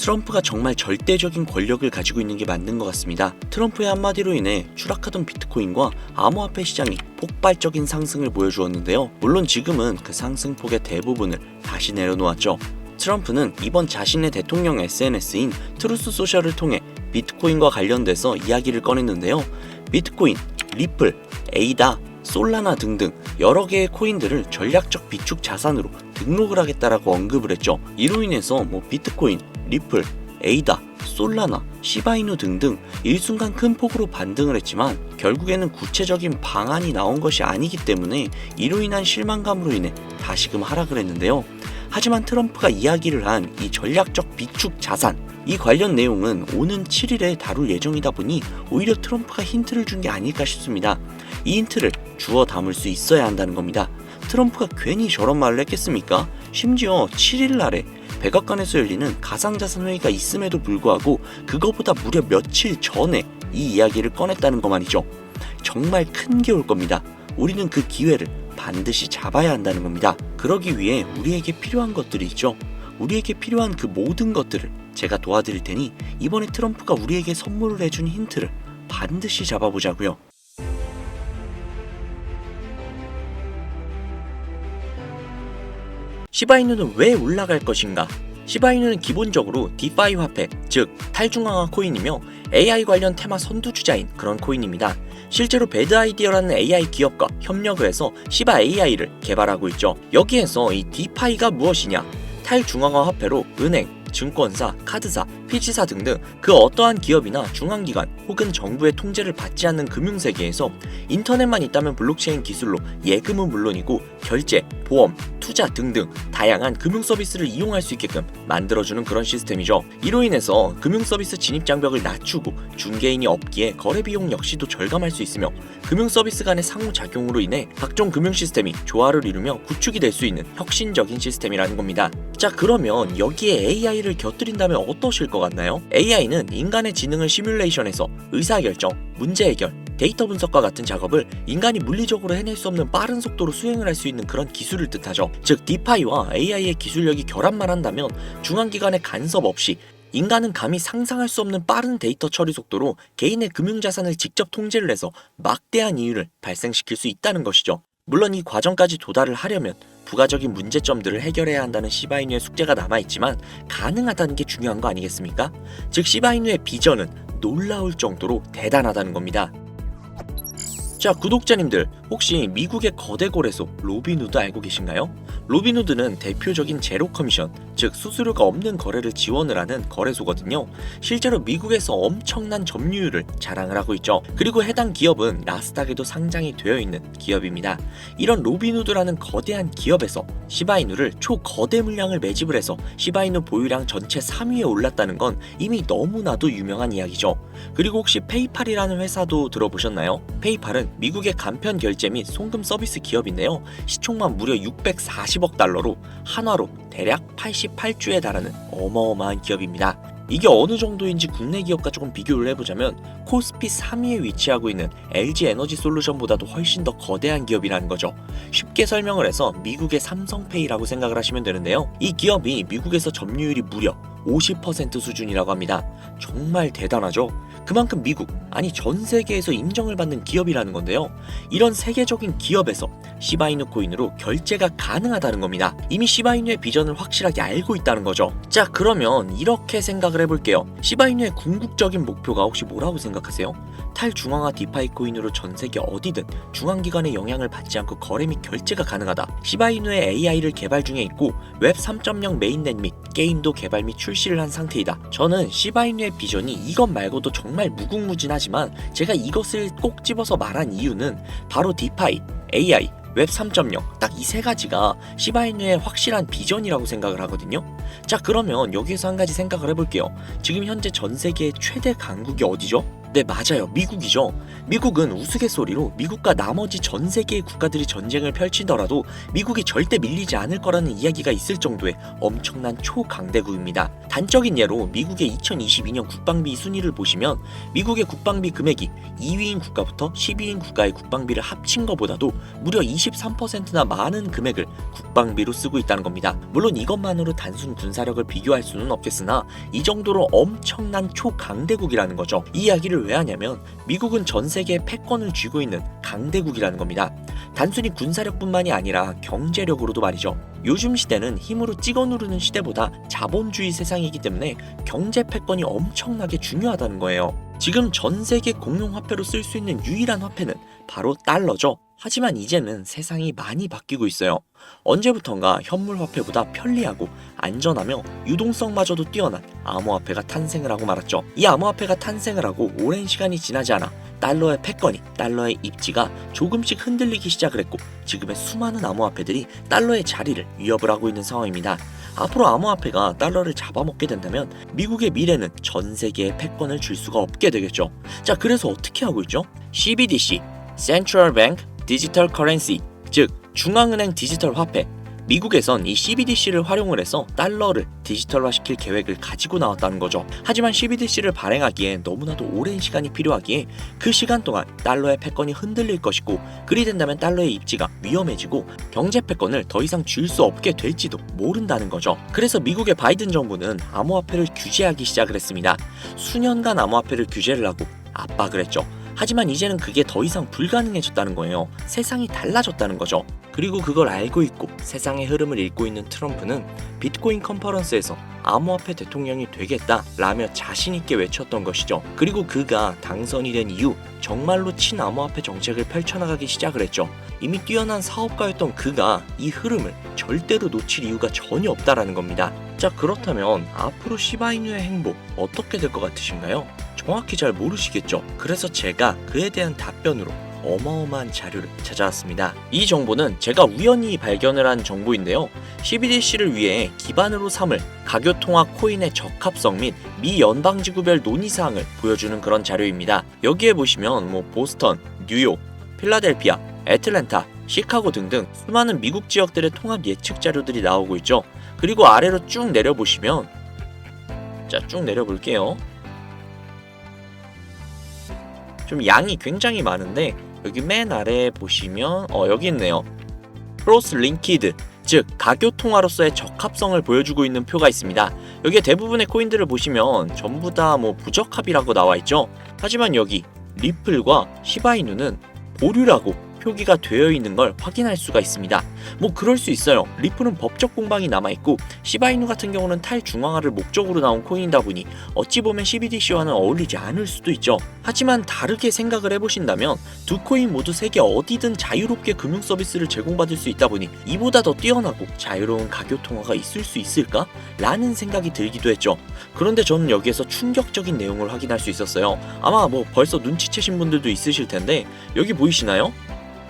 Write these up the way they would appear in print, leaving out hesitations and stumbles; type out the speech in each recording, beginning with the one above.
트럼프가 정말 절대적인 권력을 가지고 있는 게 맞는 것 같습니다. 트럼프의 한마디로 인해 추락하던 비트코인과 암호화폐 시장이 폭발적인 상승을 보여주었는데요. 물론 지금은 그 상승폭의 대부분을 다시 내려놓았죠. 트럼프는 이번 자신의 대통령 SNS인 트루스 소셜을 통해 비트코인과 관련돼서 이야기를 꺼냈는데요. 비트코인, 리플, 에이다, 솔라나 등등 여러 개의 코인들을 전략적 비축 자산으로 등록을 하겠다라고 언급을 했죠. 이로 인해서 비트코인, 리플, 에이다, 솔라나, 시바이누 등등 일순간 큰 폭으로 반등을 했지만 결국에는 구체적인 방안이 나온 것이 아니기 때문에 이로 인한 실망감으로 인해 다시금 하락을 했는데요. 하지만 트럼프가 이야기를 한 이 전략적 비축 자산, 이 관련 내용은 오는 7일에 다룰 예정이다 보니 오히려 트럼프가 힌트를 준 게 아닐까 싶습니다. 이 힌트를 주워 담을 수 있어야 한다는 겁니다. 트럼프가 괜히 저런 말을 했겠습니까? 심지어 7일 날에 백악관에서 열리는 가상자산 회의가 있음에도 불구하고 그거보다 무려 며칠 전에 이 이야기를 꺼냈다는 거 말이죠. 정말 큰 게 올 겁니다. 우리는 그 기회를 반드시 잡아야 한다는 겁니다. 그러기 위해 우리에게 필요한 것들이 있죠. 우리에게 필요한 그 모든 것들을 제가 도와드릴 테니 이번에 트럼프가 우리에게 선물을 해준 힌트를 반드시 잡아보자고요. 시바이누는 왜 올라갈 것인가? 시바이누는 기본적으로 디파이 화폐, 즉 탈중앙화 코인이며 AI 관련 테마 선두주자인 그런 코인입니다. 실제로 배드 아이디어라는 AI 기업과 협력을 해서 시바 AI를 개발하고 있죠. 여기에서 이 디파이가 무엇이냐? 탈중앙화 화폐로 은행, 증권사, 카드사, 피지사 등등 그 어떠한 기업이나 중앙기관 혹은 정부의 통제를 받지 않는 금융세계에서 인터넷만 있다면 블록체인 기술로 예금은 물론이고 결제, 보험, 투자 등등 다양한 금융 서비스를 이용할 수 있게끔 만들어주는 그런 시스템이죠. 이로 인해서 금융 서비스 진입 장벽을 낮추고 중개인이 없기에 거래 비용 역시도 절감할 수 있으며 금융 서비스 간의 상호작용으로 인해 각종 금융 시스템이 조화를 이루며 구축이 될 수 있는 혁신적인 시스템이라는 겁니다. 자, 그러면 여기에 AI를 곁들인다면 어떠실 것 같나요? AI는 인간의 지능을 시뮬레이션해서 의사결정, 문제 해결, 데이터 분석과 같은 작업을 인간이 물리적으로 해낼 수 없는 빠른 속도로 수행을 할 수 있는 그런 기술을 뜻하죠. 즉 디파이와 AI의 기술력이 결합만 한다면 중앙기관의 간섭 없이 인간은 감히 상상할 수 없는 빠른 데이터 처리 속도로 개인의 금융자산을 직접 통제를 해서 막대한 이윤을 발생시킬 수 있다는 것이죠. 물론 이 과정까지 도달을 하려면 부가적인 문제점들을 해결해야 한다는 시바이누의 숙제가 남아있지만 가능하다는 게 중요한 거 아니겠습니까? 즉 시바이누의 비전은 놀라울 정도로 대단하다는 겁니다. 자, 구독자님들 혹시 미국의 거대 거래소 로빈후드 알고 계신가요? 로빈후드는 대표적인 제로 커미션, 즉 수수료가 없는 거래를 지원을 하는 거래소거든요. 실제로 미국에서 엄청난 점유율을 자랑을 하고 있죠. 그리고 해당 기업은 나스닥에도 상장이 되어 있는 기업입니다. 이런 로빈후드라는 거대한 기업에서 시바이누를 초거대 물량을 매집을 해서 시바이누 보유량 전체 3위에 올랐다는 건 이미 너무나도 유명한 이야기죠. 그리고 혹시 페이팔이라는 회사도 들어보셨나요? 페이팔은 미국의 간편 결제 및 송금 서비스 기업인데요. 시총만 무려 640억 달러로 한화로 대략 88조에 달하는 어마어마한 기업입니다. 이게 어느 정도인지 국내 기업과 조금 비교를 해보자면 코스피 3위에 위치하고 있는 LG 에너지 솔루션보다도 훨씬 더 거대한 기업이라는 거죠. 쉽게 설명을 해서 미국의 삼성페이라고 생각을 하시면 되는데요. 이 기업이 미국에서 점유율이 무려 50% 수준이라고 합니다. 정말 대단하죠? 그만큼 미국, 아니 전 세계에서 인정을 받는 기업이라는 건데요. 이런 세계적인 기업에서 시바이누 코인으로 결제가 가능하다는 겁니다. 이미 시바이누의 비전을 확실하게 알고 있다는 거죠. 자, 그러면 이렇게 생각을 해볼게요. 시바이누의 궁극적인 목표가 혹시 뭐라고 생각하세요? 탈중앙화 디파이 코인으로 전 세계 어디든 중앙기관의 영향을 받지 않고 거래 및 결제가 가능하다. 시바이누의 AI를 개발 중에 있고 웹 3.0 메인넷 및 게임도 개발 및 출시를 한 상태이다. 저는 시바이누의 비전이 이것 말고도 정말 무궁무진하지만 제가 이것을 꼭 집어서 말한 이유는 바로 디파이, AI, 웹 3.0 딱 이 세 가지가 시바이누의 확실한 비전이라고 생각을 하거든요. 자, 그러면 여기에서 한 가지 생각을 해볼게요. 지금 현재 전 세계의 최대 강국이 어디죠? 네, 맞아요. 미국이죠. 미국은 우스갯소리로 미국과 나머지 전 세계의 국가들이 전쟁을 펼치더라도 미국이 절대 밀리지 않을 거라는 이야기가 있을 정도의 엄청난 초강대국입니다. 단적인 예로 미국의 2022년 국방비 순위를 보시면 미국의 국방비 금액이 2위인 국가부터 10위인 국가의 국방비를 합친 것보다도 무려 23%나 많은 금액을 국방비로 쓰고 있다는 겁니다. 물론 이것만으로 단순 군사력을 비교할 수는 없겠으나 이 정도로 엄청난 초강대국이라는 거죠. 이 이야기를 왜 하냐면 미국은 전 세계의 패권을 쥐고 있는 강대국이라는 겁니다. 단순히 군사력뿐만이 아니라 경제력으로도 말이죠. 요즘 시대는 힘으로 찍어 누르는 시대보다 자본주의 세상이기 때문에 경제 패권이 엄청나게 중요하다는 거예요. 지금 전 세계 공용 화폐로 쓸 수 있는 유일한 화폐는 바로 달러죠. 하지만 이제는 세상이 많이 바뀌고 있어요. 언제부턴가 현물 화폐보다 편리하고 안전하며 유동성마저도 뛰어난 암호화폐가 탄생을 하고 말았죠. 이 암호화폐가 탄생을 하고 오랜 시간이 지나지 않아 달러의 패권이, 달러의 입지가 조금씩 흔들리기 시작을 했고 지금의 수많은 암호화폐들이 달러의 자리를 위협을 하고 있는 상황입니다. 앞으로 암호화폐가 달러를 잡아먹게 된다면 미국의 미래는 전 세계에 패권을 줄 수가 없게 되겠죠. 자, 그래서 어떻게 하고 있죠? CBDC, Central Bank Digital Currency, 즉 중앙은행 디지털 화폐. 미국에선 이 CBDC를 활용을 해서 달러를 디지털화시킬 계획을 가지고 나왔다는 거죠. 하지만 CBDC를 발행하기에 너무나도 오랜 시간이 필요하기에 그 시간 동안 달러의 패권이 흔들릴 것이고 그리 된다면 달러의 입지가 위험해지고 경제 패권을 더 이상 줄 수 없게 될지도 모른다는 거죠. 그래서 미국의 바이든 정부는 암호화폐를 규제하기 시작을 했습니다. 수년간 암호화폐를 규제를 하고 압박을 했죠. 하지만 이제는 그게 더 이상 불가능해졌다는 거예요. 세상이 달라졌다는 거죠. 그리고 그걸 알고 있고 세상의 흐름을 읽고 있는 트럼프는 비트코인 컨퍼런스에서 암호화폐 대통령이 되겠다라며 자신있게 외쳤던 것이죠. 그리고 그가 당선이 된 이후 정말로 친암호화폐 정책을 펼쳐나가기 시작을 했죠. 이미 뛰어난 사업가였던 그가 이 흐름을 절대로 놓칠 이유가 전혀 없다라는 겁니다. 자, 그렇다면 앞으로 시바이누의 행보 어떻게 될 것 같으신가요? 정확히 잘 모르시겠죠? 그래서 제가 그에 대한 답변으로 어마어마한 자료를 찾아왔습니다. 이 정보는 제가 우연히 발견을 한 정보인데요. CBDC를 위해 기반으로 삼을 가교통화 코인의 적합성 및 미 연방지구별 논의사항을 보여주는 그런 자료입니다. 여기에 보시면 보스턴, 뉴욕, 필라델피아, 애틀랜타, 시카고 등등 수많은 미국 지역들의 통합 예측 자료들이 나오고 있죠. 그리고 아래로 쭉 내려보시면 쭉 내려볼게요. 좀 양이 굉장히 많은데 여기 맨 아래에 보시면 여기 있네요. 크로스 링키드, 즉 가교통화로서의 적합성을 보여주고 있는 표가 있습니다. 여기에 대부분의 코인들을 보시면 전부 다 부적합이라고 나와 있죠. 하지만 여기 리플과 시바이누는 보류라고 표기가 되어 있는 걸 확인할 수가 있습니다. 그럴 수 있어요. 리플은 법적 공방이 남아있고 시바이누 같은 경우는 탈중앙화를 목적으로 나온 코인이다 보니 어찌 보면 CBDC와는 어울리지 않을 수도 있죠. 하지만 다르게 생각을 해보신다면 두 코인 모두 세계 어디든 자유롭게 금융 서비스를 제공받을 수 있다 보니 이보다 더 뛰어나고 자유로운 가교통화가 있을 수 있을까? 라는 생각이 들기도 했죠. 그런데 저는 여기에서 충격적인 내용을 확인할 수 있었어요. 아마 벌써 눈치채신 분들도 있으실 텐데 여기 보이시나요?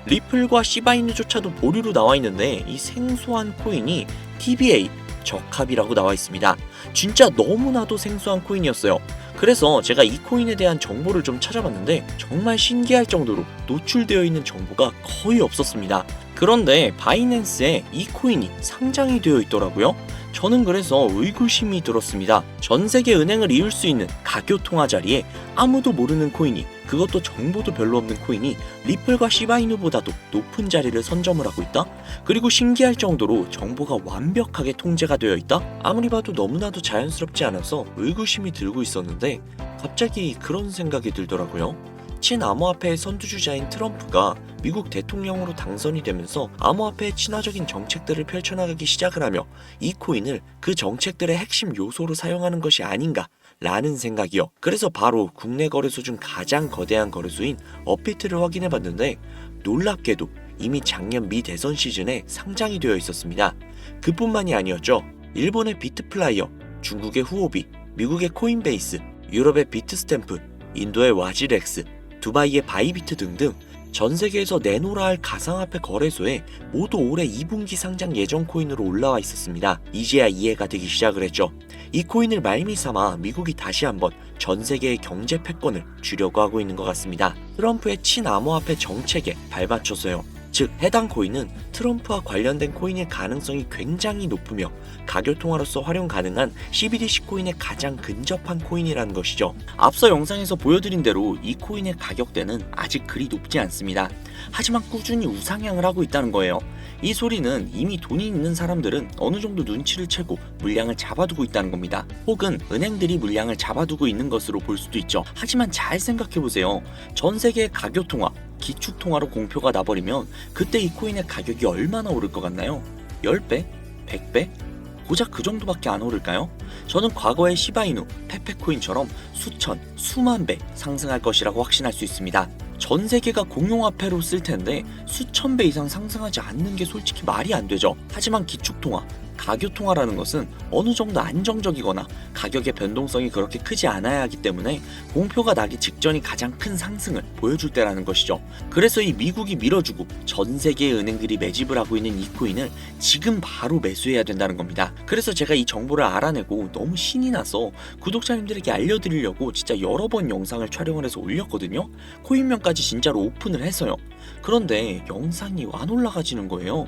리플과 시바이누조차도 보류로 나와 있는데 이 생소한 코인이 TBA 적합이라고 나와 있습니다. 진짜 너무나도 생소한 코인이었어요. 그래서 제가 이 코인에 대한 정보를 좀 찾아봤는데 정말 신기할 정도로 노출되어 있는 정보가 거의 없었습니다. 그런데 바이낸스에 이 코인이 상장이 되어 있더라고요. 저는 그래서 의구심이 들었습니다. 전 세계 은행을 이을 수 있는 가교통화 자리에 아무도 모르는 코인이, 그것도 정보도 별로 없는 코인이 리플과 시바이누보다도 높은 자리를 선점을 하고 있다? 그리고 신기할 정도로 정보가 완벽하게 통제가 되어 있다? 아무리 봐도 너무나도 자연스럽지 않아서 의구심이 들고 있었는데 갑자기 그런 생각이 들더라고요. 친암호화폐의 선두주자인 트럼프가 미국 대통령으로 당선이 되면서 암호화폐의 친화적인 정책들을 펼쳐나가기 시작을 하며 이 코인을 그 정책들의 핵심 요소로 사용하는 것이 아닌가 라는 생각이요. 그래서 바로 국내 거래소 중 가장 거대한 거래소인 업비트를 확인해봤는데 놀랍게도 이미 작년 미 대선 시즌에 상장이 되어 있었습니다. 그뿐만이 아니었죠. 일본의 비트플라이어, 중국의 후오비, 미국의 코인베이스, 유럽의 비트스탬프, 인도의 와지렉스, 두바이의 바이비트 등등 전 세계에서 내놓으라 할 가상화폐 거래소에 모두 올해 2분기 상장 예정 코인으로 올라와 있었습니다. 이제야 이해가 되기 시작을 했죠. 이 코인을 말미삼아 미국이 다시 한번 전 세계의 경제 패권을 주려고 하고 있는 것 같습니다. 트럼프의 친암호화폐 정책에 발맞춰서요. 즉 해당 코인은 트럼프와 관련된 코인일 가능성이 굉장히 높으며 가교통화로서 활용 가능한 CBDC 코인에 가장 근접한 코인이라는 것이죠. 앞서 영상에서 보여드린 대로 이 코인의 가격대는 아직 그리 높지 않습니다. 하지만 꾸준히 우상향을 하고 있다는 거예요. 이 소리는 이미 돈이 있는 사람들은 어느 정도 눈치를 채고 물량을 잡아두고 있다는 겁니다. 혹은 은행들이 물량을 잡아두고 있는 것으로 볼 수도 있죠. 하지만 잘 생각해보세요. 전 세계의 가교통화, 기축통화로 공표가 나버리면 그때 이 코인의 가격이 얼마나 오를 것 같나요? 10배? 100배? 고작 그 정도밖에 안 오를까요? 저는 과거의 시바이누, 페페코인처럼 수천, 수만 배 상승할 것이라고 확신할 수 있습니다. 전 세계가 공용화폐로 쓸 텐데 수천 배 이상 상승하지 않는 게 솔직히 말이 안 되죠. 하지만 기축통화, 가교통화라는 것은 어느 정도 안정적이거나 가격의 변동성이 그렇게 크지 않아야 하기 때문에 공표가 나기 직전이 가장 큰 상승을 보여줄 때라는 것이죠. 그래서 이 미국이 밀어주고 전 세계의 은행들이 매집을 하고 있는 이 코인을 지금 바로 매수해야 된다는 겁니다. 그래서 제가 이 정보를 알아내고 너무 신이 나서 구독자님들에게 알려드리려고 진짜 여러 번 영상을 촬영을 해서 올렸거든요. 코인명까지 진짜로 오픈을 해서요. 그런데 영상이 안 올라가지는 거예요.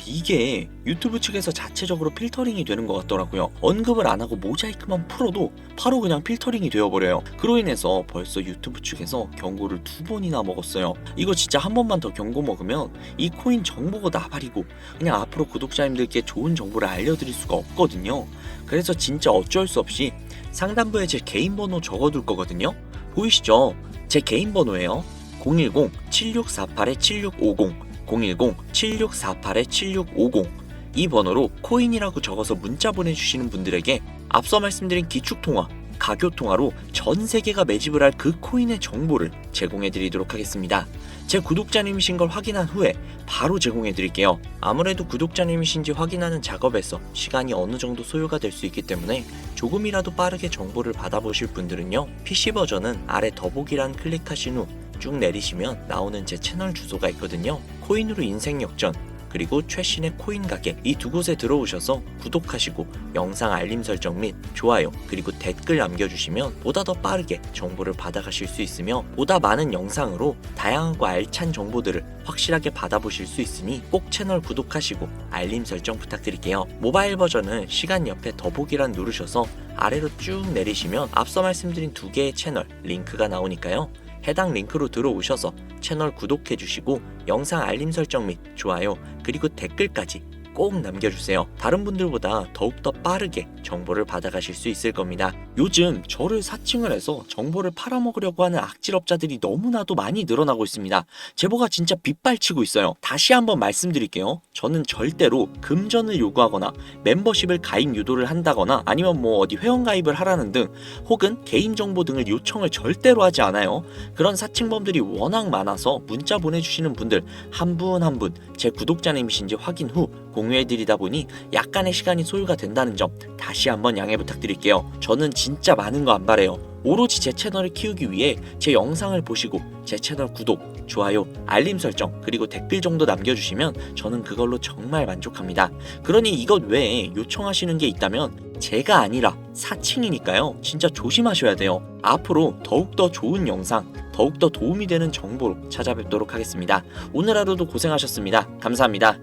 이게 유튜브 측에서 자체적으로 필터링이 되는 것 같더라고요. 언급을 안 하고 모자이크만 풀어도 바로 그냥 필터링이 되어버려요. 그로 인해서 벌써 유튜브 측에서 경고를 2번이나 먹었어요. 이거 진짜 한 번만 더 경고 먹으면 이 코인 정보가 나발이고 그냥 앞으로 구독자님들께 좋은 정보를 알려드릴 수가 없거든요. 그래서 진짜 어쩔 수 없이 상단부에 제 개인 번호 적어둘 거거든요. 보이시죠? 제 개인 번호예요. 010-7648-7650 010-7648-7650 이 번호로 코인이라고 적어서 문자 보내주시는 분들에게 앞서 말씀드린 기축통화, 가교통화로 전 세계가 매집을 할 그 코인의 정보를 제공해드리도록 하겠습니다. 제 구독자님이신 걸 확인한 후에 바로 제공해드릴게요. 아무래도 구독자님이신지 확인하는 작업에서 시간이 어느 정도 소요가 될 수 있기 때문에 조금이라도 빠르게 정보를 받아보실 분들은요, PC 버전은 아래 더보기란 클릭하신 후 쭉 내리시면 나오는 제 채널 주소가 있거든요. 코인으로 인생 역전, 그리고 최신의 코인 가게, 이 두 곳에 들어오셔서 구독하시고 영상 알림 설정 및 좋아요 그리고 댓글 남겨주시면 보다 더 빠르게 정보를 받아가실 수 있으며 보다 많은 영상으로 다양하고 알찬 정보들을 확실하게 받아보실 수 있으니 꼭 채널 구독하시고 알림 설정 부탁드릴게요. 모바일 버전은 시간 옆에 더보기란 누르셔서 아래로 쭉 내리시면 앞서 말씀드린 두 개의 채널 링크가 나오니까요. 해당 링크로 들어오셔서 채널 구독해주시고 영상 알림 설정 및 좋아요 그리고 댓글까지 꼭 남겨주세요. 다른 분들보다 더욱더 빠르게 정보를 받아가실 수 있을 겁니다. 요즘 저를 사칭을 해서 정보를 팔아먹으려고 하는 악질업자들이 너무나도 많이 늘어나고 있습니다. 제보가 진짜 빗발치고 있어요. 다시 한번 말씀드릴게요. 저는 절대로 금전을 요구하거나 멤버십을 가입 유도를 한다거나 아니면 어디 회원가입을 하라는 등 혹은 개인정보 등을 요청을 절대로 하지 않아요. 그런 사칭범들이 워낙 많아서 문자 보내주시는 분들 한 분 한 분 제 구독자님이신지 확인 후 공유해드리다 보니 약간의 시간이 소요가 된다는 점 다시 한번 양해 부탁드릴게요. 저는 진짜 많은 거 안 바래요. 오로지 제 채널을 키우기 위해 제 영상을 보시고 제 채널 구독, 좋아요, 알림 설정 그리고 댓글 정도 남겨주시면 저는 그걸로 정말 만족합니다. 그러니 이것 외에 요청하시는 게 있다면 제가 아니라 사칭이니까요. 진짜 조심하셔야 돼요. 앞으로 더욱더 좋은 영상, 더욱더 도움이 되는 정보로 찾아뵙도록 하겠습니다. 오늘 하루도 고생하셨습니다. 감사합니다.